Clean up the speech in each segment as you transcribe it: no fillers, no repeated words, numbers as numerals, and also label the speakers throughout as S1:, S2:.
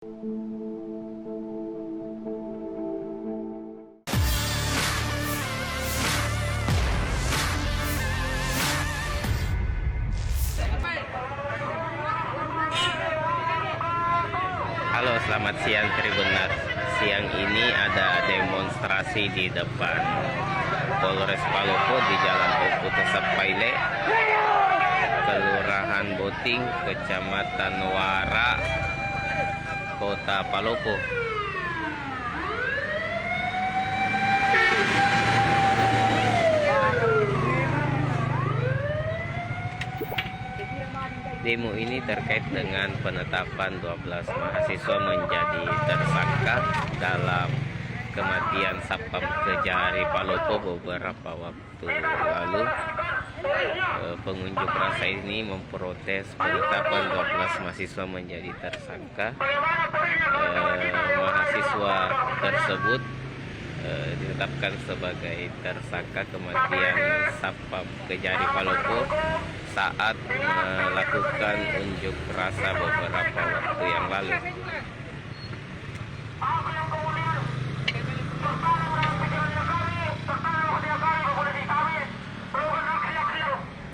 S1: Halo, selamat siang Tribuners. Siang ini ada demonstrasi di depan Polres Palopo di Jalan Oku Tesapaile, Kelurahan Boting, Kecamatan Wara, Kota Palopo. Demo ini terkait dengan penetapan 12 mahasiswa menjadi tersangka dalam kematian Satpam Kejari Palopo beberapa waktu lalu. Pengunjuk rasa ini memprotes penetapan 12 mahasiswa menjadi tersangka. Mahasiswa tersebut ditetapkan sebagai tersangka kematian Satpam Kejari Palopo saat melakukan unjuk rasa beberapa waktu yang lalu.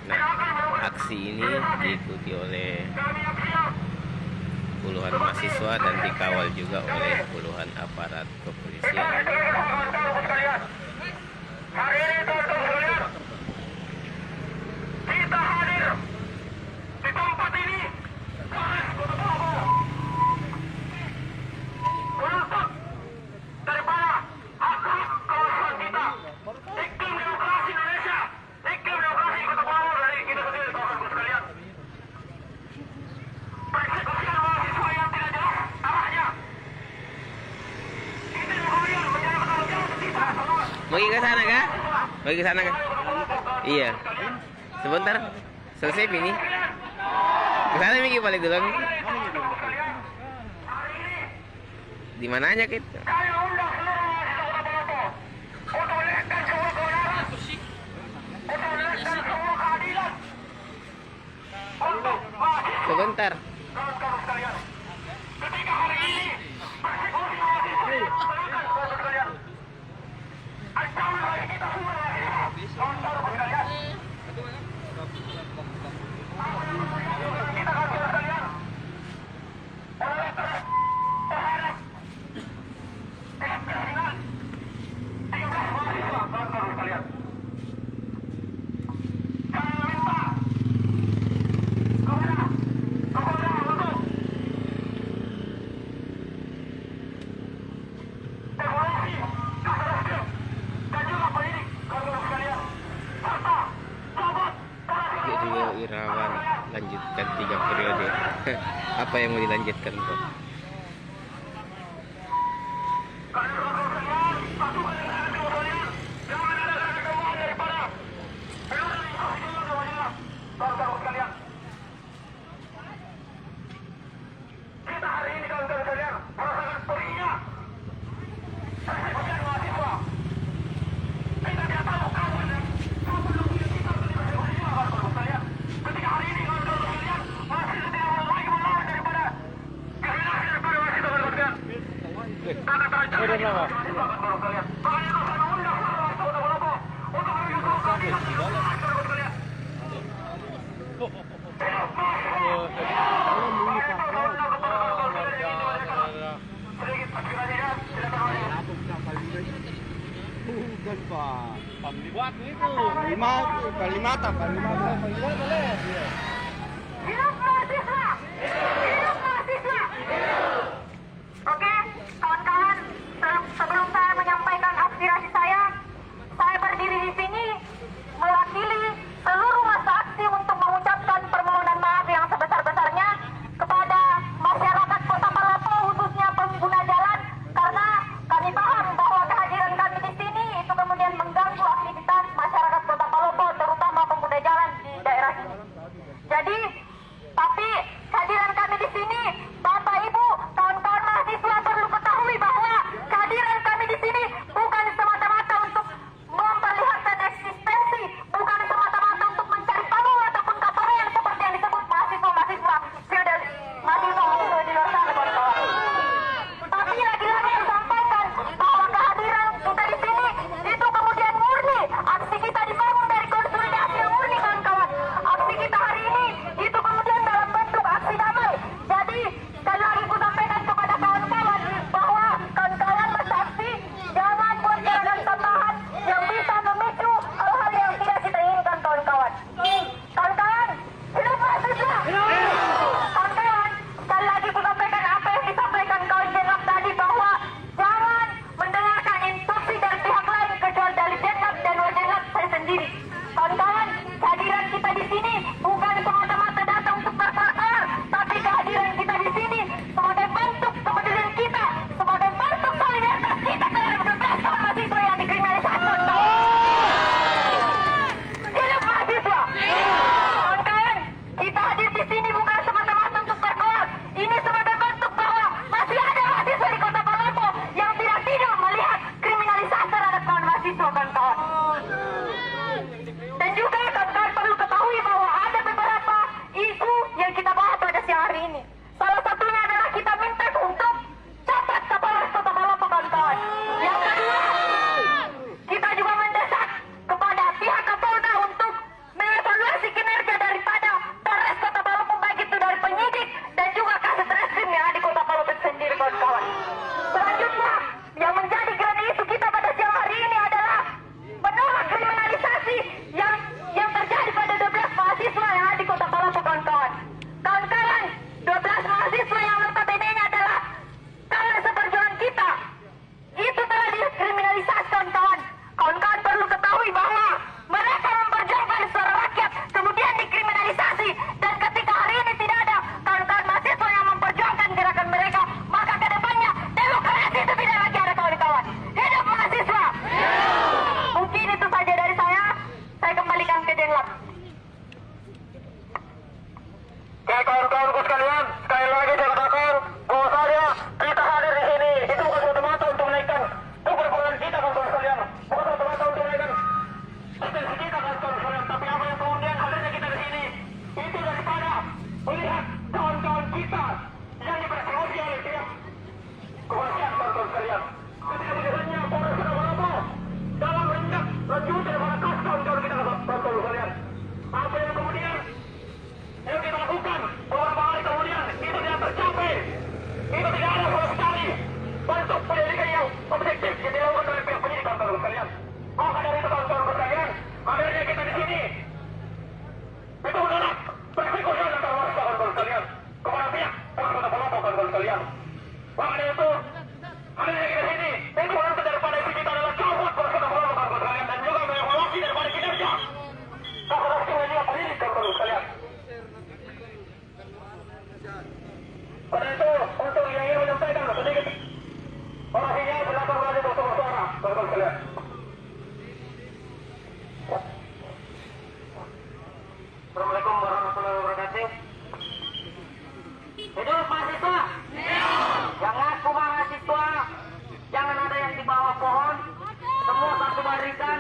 S1: Nah, aksi ini diikuti oleh puluhan mahasiswa dan dikawal juga oleh puluhan aparat kepolisian.
S2: Hari ini teman-teman kita hadir di tempat ini untuk daripada hak-hak kawasan kita, iklim demokrasi Indonesia, iklim demokrasi Kota Palopo dari kita sendiri, kawan-kawan sekalian. Persekusian mahasiswa yang tidak jelas arahnya. Ini kemudian menjadi pertanggung kita semua.
S1: Mau ke sana kah? Mau ke sana kah? Iya. Sebentar, selesai ini. Kesana Miki balik dulu. Di mananya kita?
S2: Saya undang seluruh mahasiswa Kota Palopo untuk melihatkan semua kebenaran, untuk melihatkan semua keadilan untuk mahasiswa.
S1: Sebentar.
S2: Kawan-kawan sekalian, ketika hari ini persekusi mahasiswa dilakukan, kawan sekalian, ancaman bagi kita semua mahasiswa. Kawan-kawan sekalian, kita kawan sekalian, oleh terhadap keyakinan 13 mahasiswa, kawan-kawan sekalian. Saya minta kepada untuk evaluasi kasus dan juga penyidik, kawan-kawan sekalian, serta copot
S1: Jadi Irawan lanjutkan 3 periode. Apa yang mau dilanjutkan, Bro?
S2: kawan-kawan sekalian, pasukan yang ada di sekalian, jangan ada kekembangan daripada peluang yang namanya, kawan-kawan sekalian. Kita hari ini, kawan-kawan sekalian, merasakan perihnya persekusian mahasiswa. Kita tidak tahu kapan dan kapan waktunya kita akan persekusi, kawan-kawan sekalian. Ketika hari ini, kawan-kawan sekalian, mahasiswa tidak lagi melawan daripada kebenaran daripada mahasiswa, kawan-kawan sekalian. Karena terancam lagi mahasiswa, kawan-kawan sekalian. Makanya itu saya mengundang seluruh mahasiswa Kota Palopo untuk menyusul keadilan yang luas, kawan-kawan sekalian. Sedikit aspirasinya, silakan oleh
S3: Bukan Pak. Pembuat itu. Kalimatan boleh.
S2: Hidup mahasiswa! Hidup mahasiswa! Oke, kawan-kawan, sebelum saya menyampaikan aspirasi saya berdiri di sini mewakili seluruh masa aksi untuk mengucapkan permohonan maaf yang sebesar-besarnya kepada masyarakat Kota Palopo, khususnya pengguna jalan, karena kami paham bahwa kehadiran kami di sini itu kemudian mengganggu aktivitas masyarakat Kota Palopo, terutama pengguna jalan di daerah ini. Maka dari itu, kami lagi di sini. Tujuan daripada itu kita adalah cabut bersama-sama kawan-kawan sekalian dan juga mengevaluasi daripada kinerja. Saudara media pendidik kawan-kawan sekalian. Pada itu, untuk yang ingin menyampaikan sedikit orasinya silakan berada bersama suara kawan-kawan sekalian. Assalamualaikum warahmatullahi wabarakatuh. Hidup mahasiswa. Yang ngaku mahasiswa, jangan ada yang di bawah pohon. Semua satu barisan,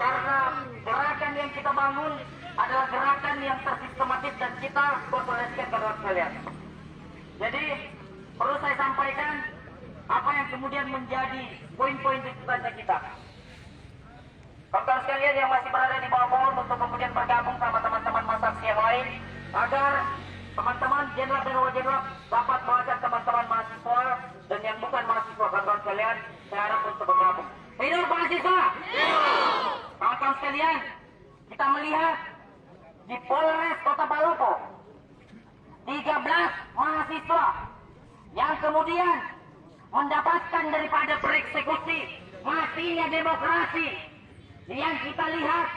S2: karena gerakan yang kita bangun adalah gerakan yang tersistematis dan kita konsolidasikan kawan sekalian. Jadi perlu saya sampaikan apa yang kemudian menjadi poin-poin tuntutan kita. Kawan sekalian yang masih berada di bawah pohon untuk kemudian bergabung sama teman-teman masaksi yang lain agar teman-teman jenderal dapat mengajak teman-teman mahasiswa dan yang bukan mahasiswa kawan sekalian saya harap untuk bergabung. Hidup mahasiswa. Kawan sekalian, kita melihat di Polres Kota Palopo 13 mahasiswa yang kemudian mendapatkan daripada pereksekusi matinya demokrasi yang kita lihat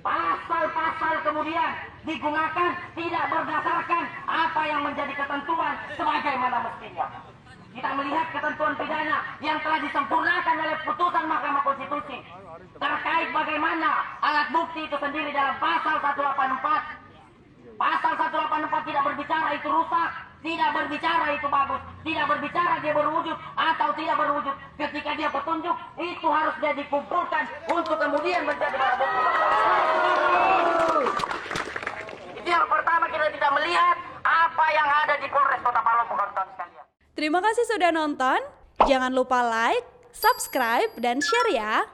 S2: pasal-pasal kemudian digunakan tidak berdasarkan apa yang menjadi ketentuan sebagaimana mestinya. Kita melihat ketentuan pidana yang telah disempurnakan oleh putusan Mahkamah Konstitusi terkait bagaimana alat bukti itu sendiri dalam pasal 184. Pasal 184 tidak berbicara itu rusak, tidak berbicara itu bagus, tidak berbicara dia berwujud atau tidak berwujud. Ketika dia petunjuk, itu harus dia dikumpulkan untuk kemudian menjadi barang bukti. Itu yang pertama, kita tidak melihat apa yang ada di Polres Kota Palopo, kawan-kawan sekalian.
S4: Terima kasih sudah nonton. Jangan lupa like, subscribe, dan share ya.